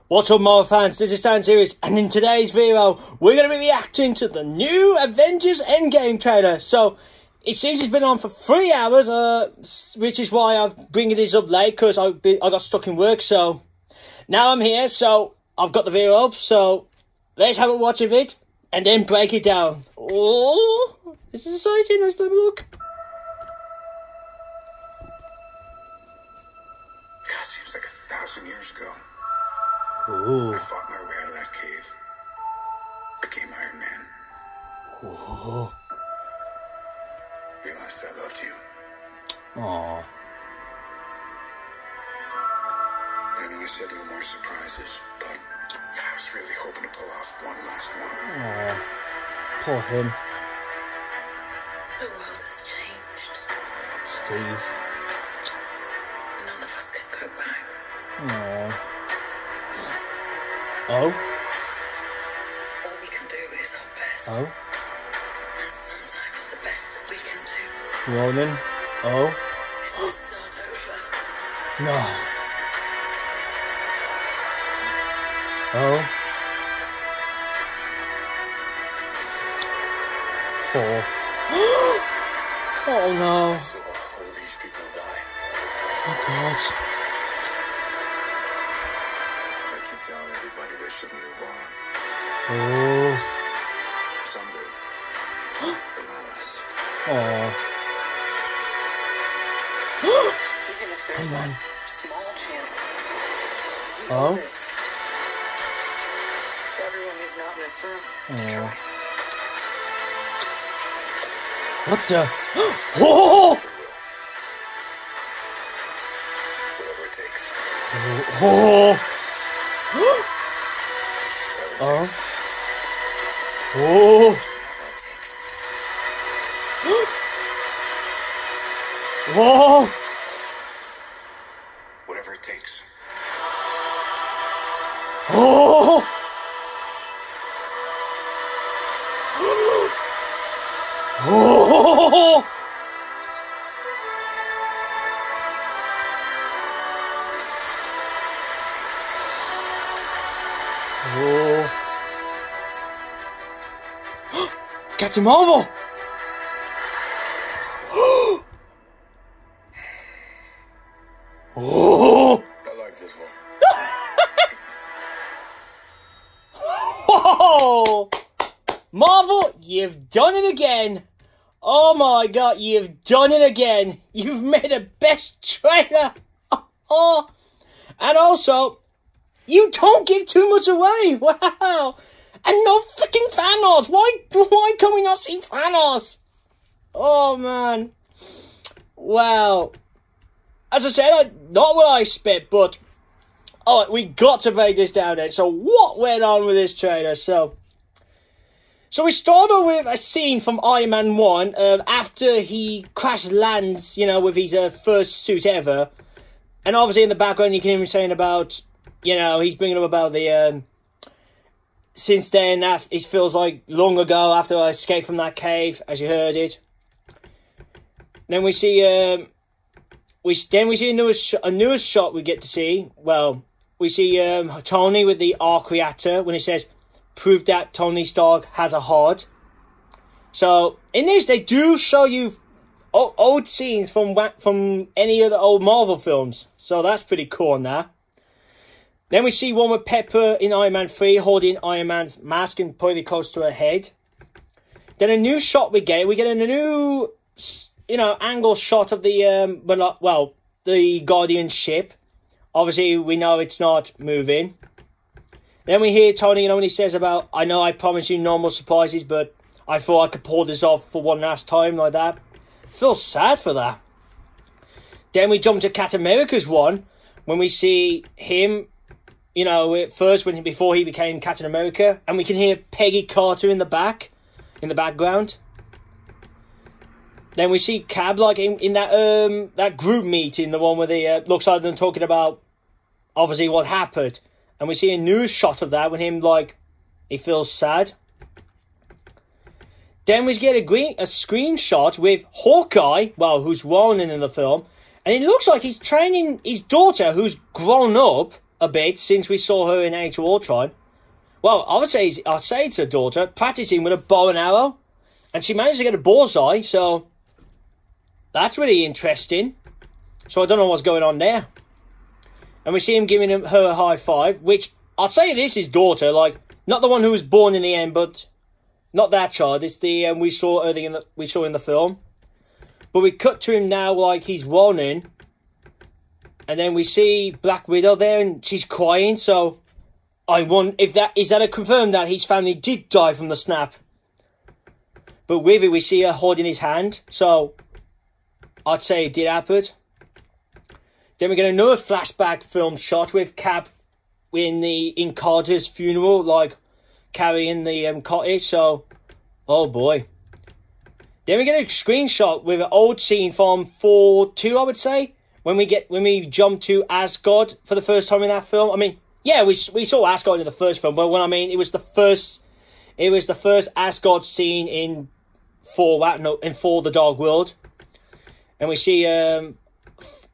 What's up, Marvel fans? This is Stan Series, and in today's video, we're going to be reacting to the new Avengers Endgame trailer. So, it seems it's been on for 3 hours, which is why I'm bringing this up late, because I got stuck in work. So, now I'm here, so I've got the video up. So, let's have a watch of it, and then break it down. Oh, this is exciting. Let's have a look. God, seems like 1,000 years ago. Ooh. I fought my way out of that cave. Became Iron Man. Ooh. Realized I loved you. Aww. I know I said no more surprises, but I was really hoping to pull off one last one. Aww. Poor him. The world has changed. Steve. None of us can go back. Aww. Oh? All we can do is our best. Oh? And sometimes the best that we can do Ronin? Oh? is to start over. No. Oh? Thor. Oh no. I saw all these people die. Oh god. I keep telling everybody they should move on. Oh. Some do. But not us. Oh. Even if there's Come on. a small chance. You Oh? know this. To everyone who's not in this room, to try. What the? Whoa! Whatever it takes. Oh! Whatever it takes. Oh! Whoa! Whatever it takes. Oh! Oh! Oh! Captain Marvel! Oh! I like this one. Whoa! Marvel, you've done it again! Oh my god, you've done it again! You've made a best trailer! Oh! And also, you don't give too much away! Wow! And no freaking Thanos! Why can we not see Thanos? Oh man! Wow! As I said, not what I expect, but alright, we got to break this down then. So what went on with this trailer? So we started with a scene from Iron Man 1 after he crash lands, you know, with his first suit ever. And obviously in the background you can hear him saying about, you know, he's bringing up about the, since then, it feels like long ago after I escaped from that cave, as you heard it. Then we see, a newest shot we get to see. Well, we see Tony with the arc reactor when it says, prove that Tony Stark has a heart. So, in this, they do show you old scenes from any of the old Marvel films. So, that's pretty cool on that. Then we see one with Pepper in Iron Man 3 holding Iron Man's mask and pointing close to her head. Then a new shot we get a new, you know, angle shot of the, the Guardian ship. Obviously, we know it's not moving. Then we hear Tony, you know, when he says about, I know I promised you normal surprises, but I thought I could pull this off for one last time, like that. Feel sad for that. Then we jump to Captain America's one, when we see him, you know, before he became Captain America, and we can hear Peggy Carter in the background. Then we see Cab, like, in that group meeting, the one where they, looks like them talking about, obviously, what happened. And we see a news shot of that when him, like, he feels sad. Then we get a screenshot with Hawkeye, who's Ronin in the film. And it looks like he's training his daughter, who's grown up, a bit since we saw her in Age of Ultron. Well, I'd say it's her daughter practicing with a bow and arrow, and she managed to get a bullseye, so that's really interesting. So I don't know what's going on there. And we see him giving her a high five, which I'd say it is his daughter, like not the one who was born in the end, but not that child. It's the we saw earlier in the film. But we cut to him now like he's Ronin. And then we see Black Widow there and she's crying. So I wonder if is that a confirm that his family did die from the snap. But with it we see her holding his hand. So I'd say it did happen. Then we get another flashback film shot with Cap in Carter's funeral, like carrying the cottage. So, oh boy. Then we get a screenshot with an old scene from Thor 2, I would say, when we jump to Asgard for the first time in that film. I mean, yeah, we saw Asgard in the first film, but when I mean it was the first Asgard scene in Thor the Dark World, and we see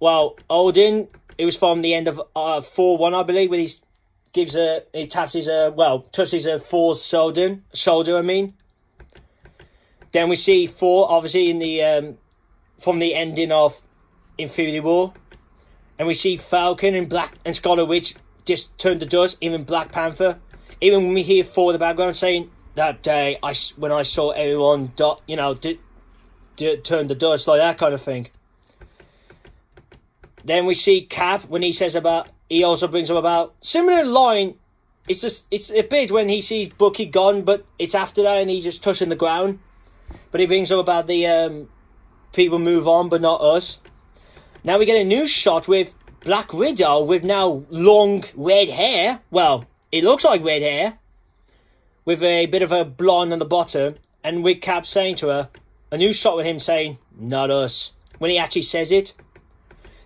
Odin. It was from the end of Thor 1, I believe, where he taps his touches Thor's shoulder. I mean. Then we see Thor, obviously, in the from the ending of Infinity War. And we see Falcon and Scarlet Witch just turn to dust, even Black Panther. Even when we hear Thor in the background saying, that day, when I saw everyone, turn to dust, like that kind of thing. Then we see Cap, when he also brings up about, similar line, it's a bit when he sees Bucky gone, but it's after that and he's just touching the ground. But he brings up about the people move on, but not us. Now we get a new shot with Black Widow with now long red hair. Well, it looks like red hair. With a bit of a blonde on the bottom. And with Cap saying to her, a new shot with him saying, not us. When he actually says it.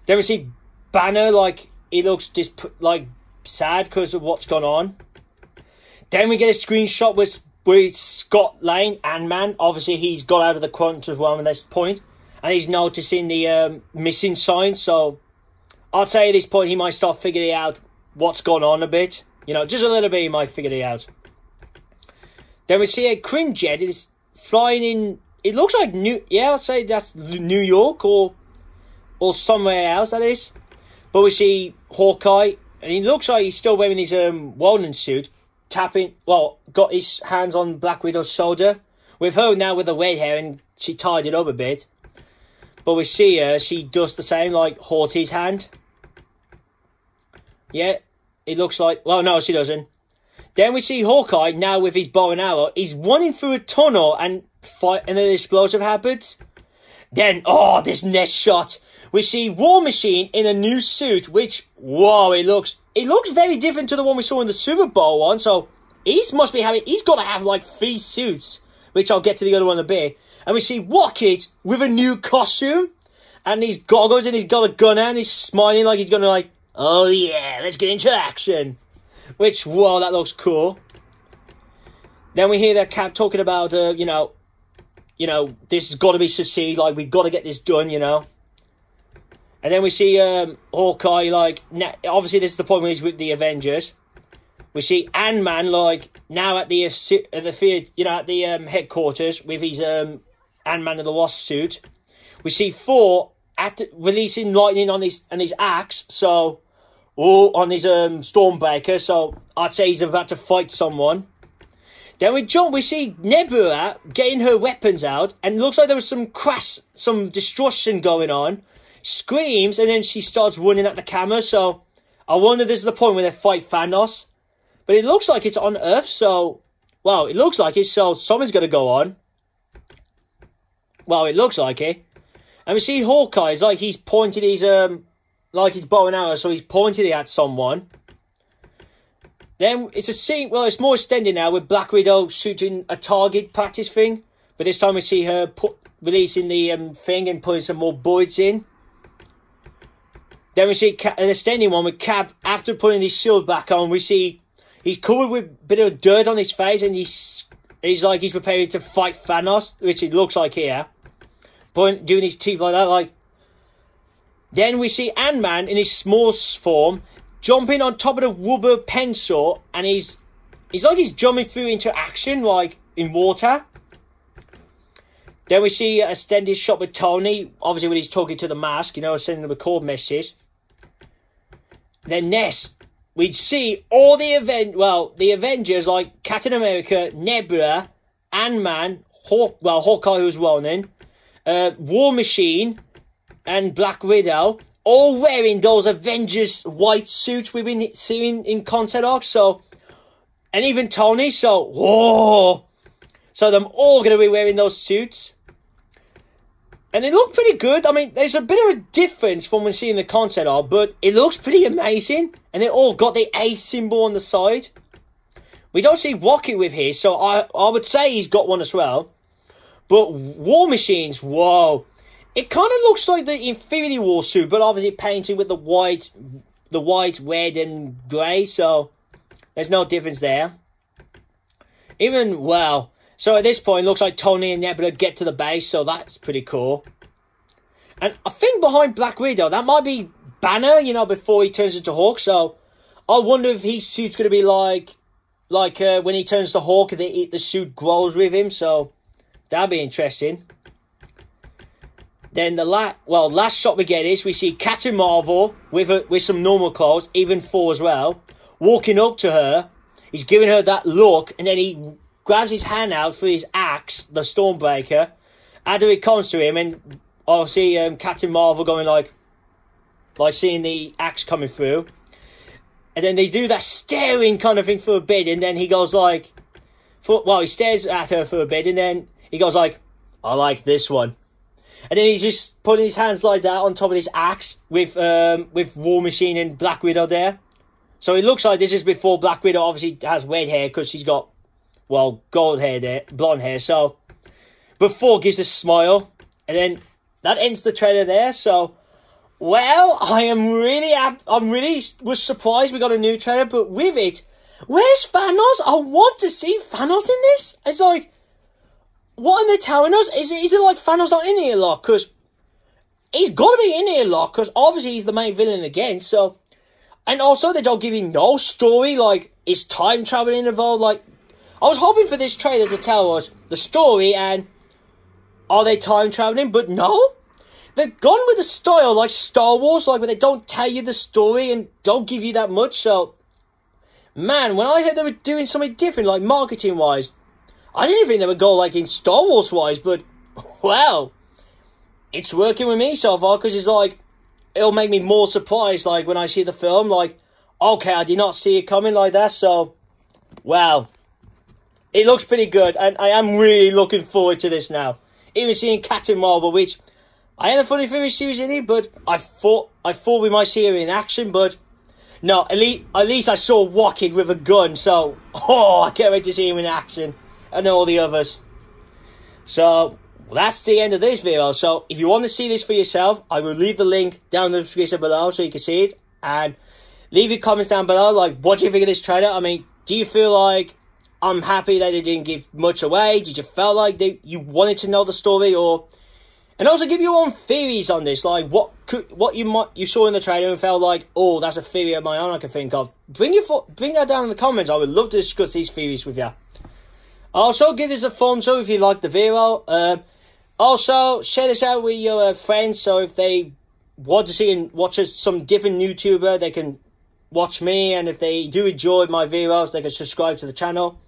Then we see Banner, like, he looks just like sad because of what's gone on. Then we get a screenshot with Scott Lang, Ant-Man. Obviously, he's got out of the quantum realm at this point, and he's noticing the missing sign. So, I'd say at this point he might start figuring out what's gone on a bit. Just a little bit. He might figure it out. Then we see a Quinjet is flying in. It looks like I'd say that's New York or somewhere else. That is. But we see Hawkeye, and he looks like he's still wearing his Ronin suit. Got his hands on Black Widow's shoulder. With her now with the red hair, and she tied it up a bit. But we see her, she does the same, like, holds his hand. Yeah, it looks like, well, no, she doesn't. Then we see Hawkeye, now with his bow and arrow. He's running through a tunnel, and an explosive happens. Then, this next shot. We see War Machine in a new suit, which, whoa, it looks very different to the one we saw in the Super Bowl one. So he's got to have like 3 suits, which I'll get to the other one in a bit. And we see Rocket with a new costume and these goggles, and he's got a gun out and he's smiling like he's gonna oh yeah, let's get into action. Which, whoa, that looks cool. Then we hear that Cap talking about, this has got to be succeed, like we've got to get this done, And then we see Hawkeye, obviously this is the point where he's with the Avengers. We see Ant-Man, now at the headquarters with his Ant-Man and the Wasp suit. We see Thor releasing lightning on his axe, on his Stormbreaker. So I'd say he's about to fight someone. Then we see Nebula getting her weapons out, and it looks like there was some destruction going on. Screams, and then she starts running at the camera. So I wonder if this is the point where they fight Thanos. But it looks like it's on Earth, so it looks like it. So something's gonna go on. Well, it looks like it. And we see Hawkeye, he's pointed his his bow and arrow, so he's pointed it at someone. Then it's a scene. Well, it's more extended now with Black Widow shooting a target practice thing. But this time we see her releasing the thing and putting some more bullets in. Then we see an extending one with Cap. After putting his shield back on, we see he's covered with a bit of dirt on his face, and he's preparing to fight Thanos, which it looks like here. Doing his teeth like that, Then we see Ant-Man in his small form. jumping on top of the rubber pencil, and he's like he's jumping through into action, like in water. Then we see a extended shot with Tony, obviously when he's talking to the mask, you know, sending the record messages. Then next, we'd see all the Avengers like Captain America, Nebula, Ant-Man, Hawkeye who's Ronin, War Machine, and Black Widow, all wearing those Avengers white suits we've been seeing in concept art. So, and even Tony, so, whoa! So them all going to be wearing those suits. And they look pretty good. I mean, there's a bit of a difference from when seeing the concept art, but it looks pretty amazing. And they all got the A symbol on the side. We don't see Rocket with his, so I would say he's got one as well. But War Machines, whoa. It kind of looks like the Infinity War suit, but obviously painted with the white, red, and grey, so there's no difference there. Even, well, so at this point, it looks like Tony and Nebula get to the base, so that's pretty cool. And I think behind Black Widow, that might be Banner, you know, before he turns into Hawk, so I wonder if his suit's going to be like when he turns to Hawk, the suit grows with him, so that'd be interesting. Then the last shot we get is we see Captain Marvel with some normal clothes, even Thor as well, walking up to her. He's giving her that look, and then he grabs his hand out for his axe, the Stormbreaker. After it comes to him, and I'll see Captain Marvel going like seeing the axe coming through. And then they do that staring kind of thing for a bit, and then he goes like, he stares at her for a bit, and then he goes like, I like this one. And then he's just putting his hands like that on top of his axe with War Machine and Black Widow there. So it looks like this is before Black Widow obviously has red hair because she's got, gold hair there, blonde hair. So, but Thor gives a smile, and then that ends the trailer there. So, I'm really was surprised we got a new trailer, but with it, where's Thanos? I want to see Thanos in this. It's like, what are they telling us? Is it like Thanos not in here a lot? Because he's got to be in here a lot, because obviously he's the main villain again, so. And also, they don't give you no story, like, is time traveling involved? Like, I was hoping for this trailer to tell us the story and are they time traveling? But no, they've gone with the style like Star Wars, like where they don't tell you the story and don't give you that much. So, man, when I heard they were doing something different, like marketing wise, I didn't think they would go like in Star Wars wise, but wow, it's working with me so far, because it's like, it'll make me more surprised, like, when I see the film, like, okay, I did not see it coming like that, so, wow. It looks pretty good, and I am really looking forward to this now. Even seeing Captain Marvel, which, I had a funny theory she was in it, but I thought we might see her in action, but, no, at least I saw Rocket with a gun, so, I can't wait to see him in action, and all the others. So, that's the end of this video. So, if you want to see this for yourself, I will leave the link down in the description below so you can see it. And leave your comments down below, like, what do you think of this trailer? I mean, do you feel like I'm happy that they didn't give much away? Did you feel like you wanted to know the story? And also give your own theories on this, like, what you saw in the trailer and felt like, oh, that's a theory of my own I can think of. Bring that down in the comments. I would love to discuss these theories with you. Also, give this a thumbs up if you liked the video. Also, share this out with your friends, so if they want to see and watch some different YouTuber, they can watch me, and if they do enjoy my videos, they can subscribe to the channel.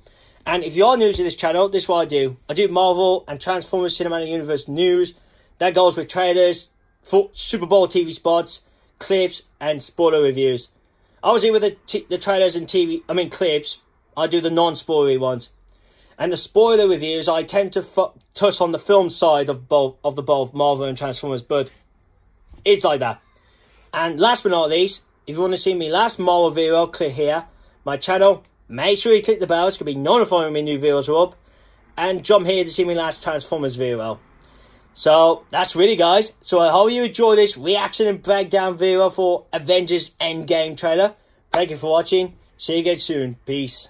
And if you are new to this channel, this is what I do. I do Marvel and Transformers Cinematic Universe news. That goes with trailers, Super Bowl TV spots, clips, and spoiler reviews. Obviously, with the trailers and clips, I do the non-spoilery ones. And the spoiler reviews, I tend to touch on the film side of both Marvel and Transformers, but it's like that. And last but not least, if you want to see me last Marvel video, click here, my channel. Make sure you click the bell, it's going to be notified when my new videos are up. And jump here to see me last Transformers video. So, that's really, guys. So, I hope you enjoy this reaction and breakdown video for Avengers Endgame trailer. Thank you for watching. See you again soon. Peace.